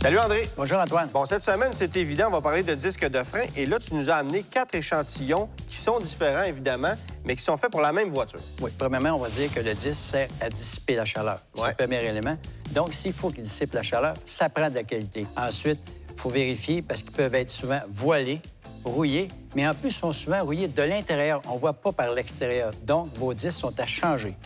Salut André. Bonjour Antoine. Bon, cette semaine, c'est évident, on va parler de disques de frein. Et là, tu nous as amené 4 échantillons qui sont différents, évidemment, mais qui sont faits pour la même voiture. Oui, premièrement, on va dire que le disque sert à dissiper la chaleur. C'est Ouais. le premier élément. Donc, s'il faut qu'il dissipe la chaleur, ça prend de la qualité. Ensuite, il faut vérifier parce qu'ils peuvent être souvent voilés, rouillés, mais en plus, ils sont souvent rouillés de l'intérieur. On ne voit pas par l'extérieur. Donc, vos disques sont à changer.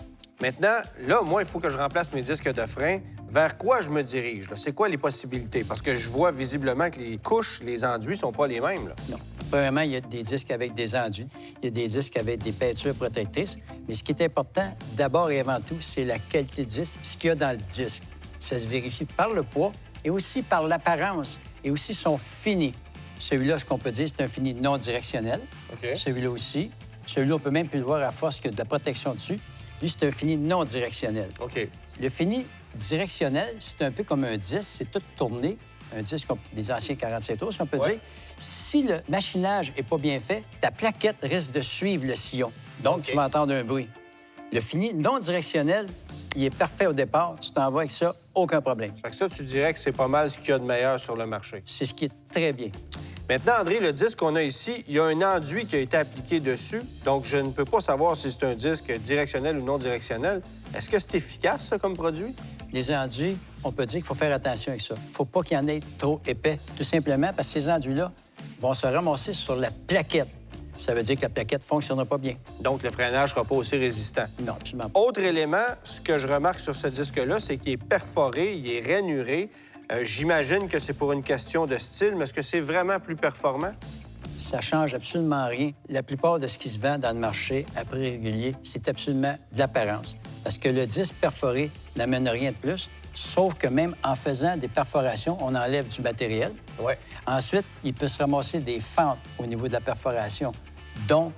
Maintenant, là, moi, il faut que je remplace mes disques de frein. Vers quoi je me dirige? C'est quoi les possibilités? Parce que je vois visiblement que les couches, les enduits sont pas les mêmes. Là. Non. Premièrement, il y a des disques avec des enduits. Il y a des disques avec des peintures protectrices. Mais ce qui est important, d'abord et avant tout, c'est la qualité du disque, ce qu'il y a dans le disque. Ça se vérifie par le poids et aussi par l'apparence et aussi son fini. Celui-là, ce qu'on peut dire, c'est un fini non directionnel. OK. Celui-là aussi. Celui-là, on peut même plus le voir à force qu'il y a de la protection dessus. Lui, c'est un fini non directionnel. OK. Le fini directionnel, c'est un peu comme un disque, c'est tout tourné. Un disque comme les anciens 45 tours, si on peut Ouais. dire. Si le machinage n'est pas bien fait, ta plaquette risque de suivre le sillon. Donc, OK. tu vas entendre un bruit. Le fini non directionnel, il est parfait au départ. Tu t'en vas avec ça, aucun problème. Fait que ça, tu dirais que c'est pas mal ce qu'il y a de meilleur sur le marché. C'est ce qui est très bien. Maintenant, André, le disque qu'on a ici, il y a un enduit qui a été appliqué dessus. Donc, je ne peux pas savoir si c'est un disque directionnel ou non directionnel. Est-ce que c'est efficace, ça, comme produit? Les enduits, on peut dire qu'il faut faire attention avec ça. Il ne faut pas qu'il y en ait trop épais, tout simplement parce que ces enduits-là vont se ramasser sur la plaquette. Ça veut dire que la plaquette ne fonctionnera pas bien. Donc, le freinage ne sera pas aussi résistant. Non, absolument pas. Autre élément, ce que je remarque sur ce disque-là, c'est qu'il est perforé, il est rainuré. J'imagine que c'est pour une question de style, mais est-ce que c'est vraiment plus performant? Ça change absolument rien. La plupart de ce qui se vend dans le marché à prix régulier, c'est absolument de l'apparence. Parce que le disque perforé n'amène rien de plus, sauf que même en faisant des perforations, on enlève du matériel. Oui. Ensuite, il peut se ramasser des fentes au niveau de la perforation. Donc,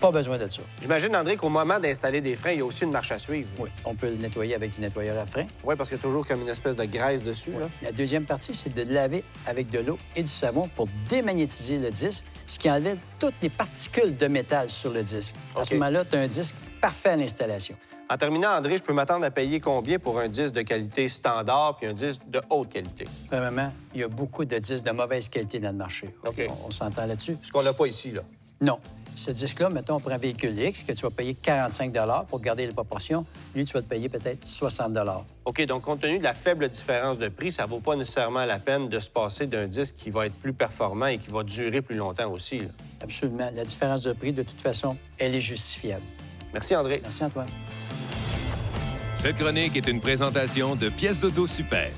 pas besoin de ça. J'imagine, André, qu'au moment d'installer des freins, il y a aussi une marche à suivre. Oui, on peut le nettoyer avec du nettoyeur à frein. Oui, parce qu'il y a toujours comme une espèce de graisse dessus. Là. La deuxième partie, c'est de le laver avec de l'eau et du savon pour démagnétiser le disque, ce qui enlève toutes les particules de métal sur le disque. À OK. ce moment-là, tu as un disque parfait à l'installation. En terminant, André, je peux m'attendre à payer combien pour un disque de qualité standard puis un disque de haute qualité? Premièrement, il y a beaucoup de disques de mauvaise qualité dans le marché. OK. On s'entend là-dessus? Ce qu'on n'a pas ici, là. Non. Ce disque-là, mettons, pour un véhicule X, que tu vas payer 45 pour garder les proportions, lui, tu vas te payer peut-être 60 OK, donc compte tenu de la faible différence de prix, ça vaut pas nécessairement la peine de se passer d'un disque qui va être plus performant et qui va durer plus longtemps aussi. Là. Absolument. La différence de prix, de toute façon, elle est justifiable. Merci, André. Merci, Antoine. Cette chronique est une présentation de Pièces d'Auto Super.